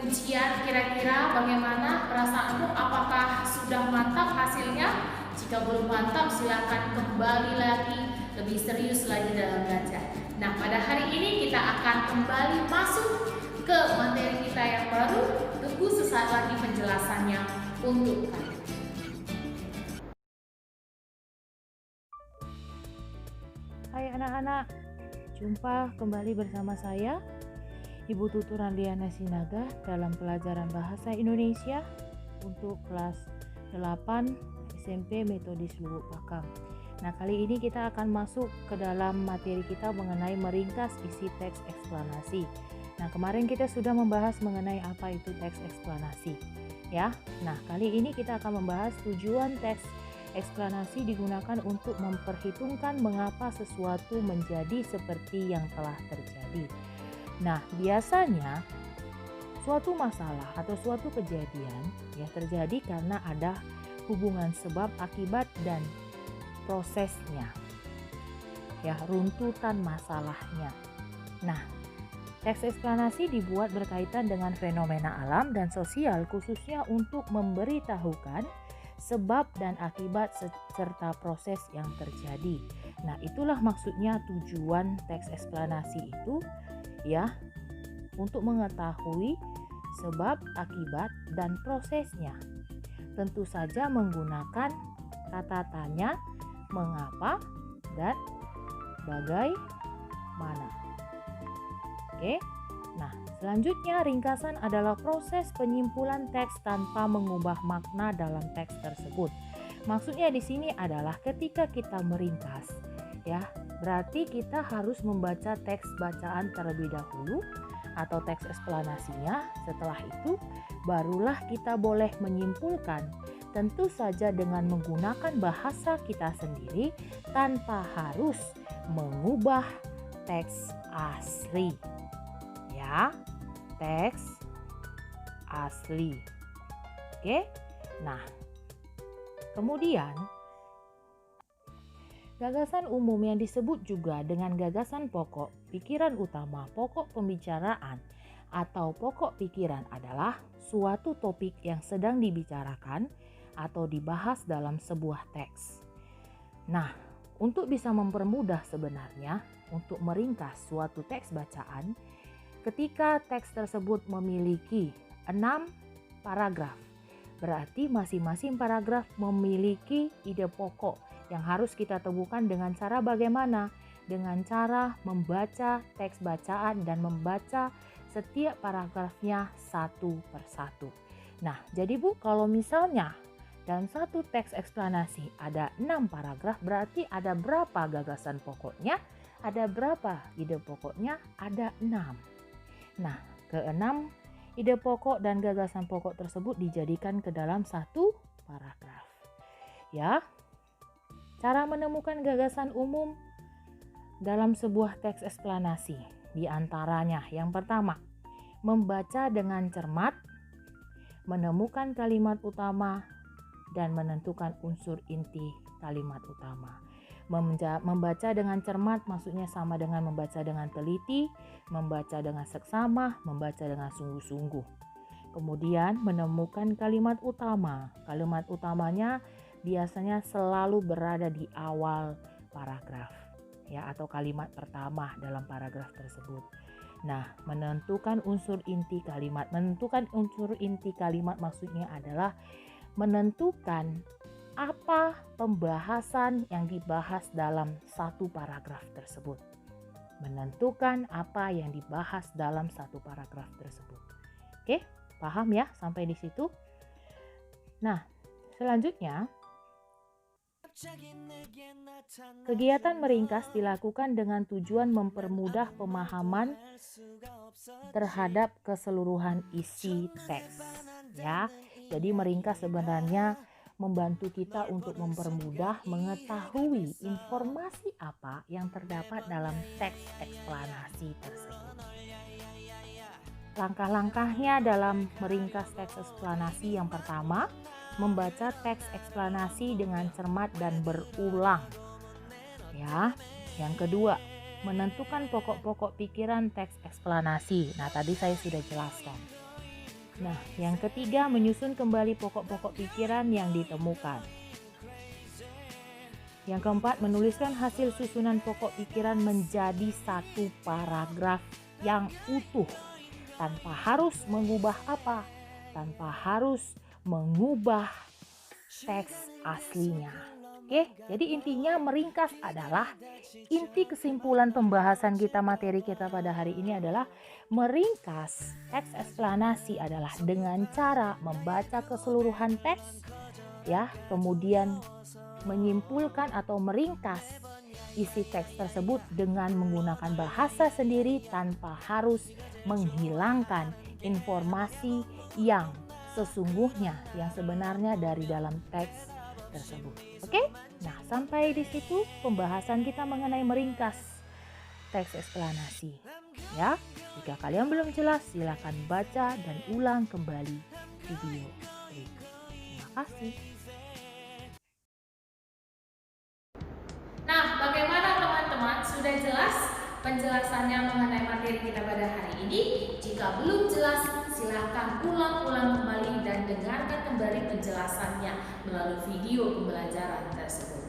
ujian, kira-kira bagaimana perasaanmu? Apakah sudah mantap hasilnya? Jika belum mantap, silakan kembali lagi, lebih serius lagi dalam belajar. Nah, pada hari ini kita akan kembali masuk ke materi kita yang baru. Tunggu sesaat lagi penjelasannya untuk kalian. Hai anak-anak, jumpa kembali bersama saya, Ibu Tutur Randiana Sinaga dalam pelajaran Bahasa Indonesia untuk kelas 8 SMP Metodis Lubuk Pakam. Nah, kali ini kita akan masuk ke dalam materi kita mengenai meringkas isi teks eksplanasi. Nah, kemarin kita sudah membahas mengenai apa itu teks eksplanasi, ya. Nah, kali ini kita akan membahas tujuan teks eksplanasi digunakan untuk memperhitungkan mengapa sesuatu menjadi seperti yang telah terjadi. Nah, biasanya suatu masalah atau suatu kejadian ya terjadi karena ada hubungan sebab akibat dan prosesnya. Ya, runtutan masalahnya. Nah, teks eksplanasi dibuat berkaitan dengan fenomena alam dan sosial khususnya untuk memberitahukan sebab dan akibat serta proses yang terjadi. Nah, itulah maksudnya tujuan teks eksplanasi itu ya, untuk mengetahui sebab, akibat, dan prosesnya. Tentu saja menggunakan kata tanya, mengapa, dan bagaimana. Oke. Nah, selanjutnya ringkasan adalah proses penyimpulan teks tanpa mengubah makna dalam teks tersebut. Maksudnya di sini adalah ketika kita meringkas, ya, berarti kita harus membaca teks bacaan terlebih dahulu atau teks eksplanasinya. Setelah itu, barulah kita boleh menyimpulkan, tentu saja dengan menggunakan bahasa kita sendiri tanpa harus mengubah teks asli. Ya, teks asli. Oke. Nah, kemudian gagasan umum yang disebut juga dengan gagasan pokok, pikiran utama, pokok pembicaraan atau pokok pikiran adalah suatu topik yang sedang dibicarakan atau dibahas dalam sebuah teks. Nah, untuk bisa mempermudah sebenarnya untuk meringkas suatu teks bacaan, ketika teks tersebut memiliki 6 paragraf, berarti masing-masing paragraf memiliki ide pokok yang harus kita temukan dengan cara bagaimana? Dengan cara membaca teks bacaan dan membaca setiap paragrafnya satu persatu. Nah, jadi Bu, kalau misalnya dalam satu teks eksplanasi ada 6 paragraf, berarti ada berapa gagasan pokoknya? Ada berapa ide pokoknya? Ada 6. Nah, keenam ide pokok dan gagasan pokok tersebut dijadikan ke dalam satu paragraf. Ya, cara menemukan gagasan umum dalam sebuah teks eksplanasi di antaranya yang pertama, membaca dengan cermat, menemukan kalimat utama, dan menentukan unsur inti kalimat utama. Membaca dengan cermat maksudnya sama dengan membaca dengan teliti, membaca dengan seksama, membaca dengan sungguh-sungguh. Kemudian menemukan kalimat utama. Kalimat utamanya biasanya selalu berada di awal paragraf, ya, atau kalimat pertama dalam paragraf tersebut. Nah, menentukan unsur inti kalimat. Menentukan unsur inti kalimat maksudnya adalah menentukan apa pembahasan yang dibahas dalam satu paragraf tersebut. Menentukan apa yang dibahas dalam satu paragraf tersebut. Oke, paham ya sampai di situ? Nah, selanjutnya kegiatan meringkas dilakukan dengan tujuan mempermudah pemahaman terhadap keseluruhan isi teks, ya. Jadi meringkas sebenarnya membantu kita untuk mempermudah mengetahui informasi apa yang terdapat dalam teks eksplanasi tersebut. Langkah-langkahnya dalam meringkas teks eksplanasi yang pertama, membaca teks eksplanasi dengan cermat dan berulang. Ya, yang kedua, menentukan pokok-pokok pikiran teks eksplanasi. Nah, tadi saya sudah jelaskan. Nah, yang ketiga, menyusun kembali pokok-pokok pikiran yang ditemukan. Yang keempat, menuliskan hasil susunan pokok pikiran menjadi satu paragraf yang utuh tanpa harus mengubah apa? Tanpa harus mengubah teks aslinya. Oke, jadi intinya meringkas adalah inti kesimpulan pembahasan kita, materi kita pada hari ini adalah meringkas teks eksplanasi adalah dengan cara membaca keseluruhan teks ya, kemudian menyimpulkan atau meringkas isi teks tersebut dengan menggunakan bahasa sendiri tanpa harus menghilangkan informasi yang sesungguhnya, yang sebenarnya dari dalam teks tersebut. Oke? Nah, sampai di situ pembahasan kita mengenai meringkas teks eksplanasi. Ya, jika kalian belum jelas, silakan baca dan ulang kembali video berikut. Terima kasih. Nah, bagaimana teman-teman? Sudah jelas penjelasannya mengenai materi kita pada hari ini? Jika belum jelas, silakan ulang-ulang kembali dan dengarkan kembali penjelasannya melalui video pembelajaran tersebut.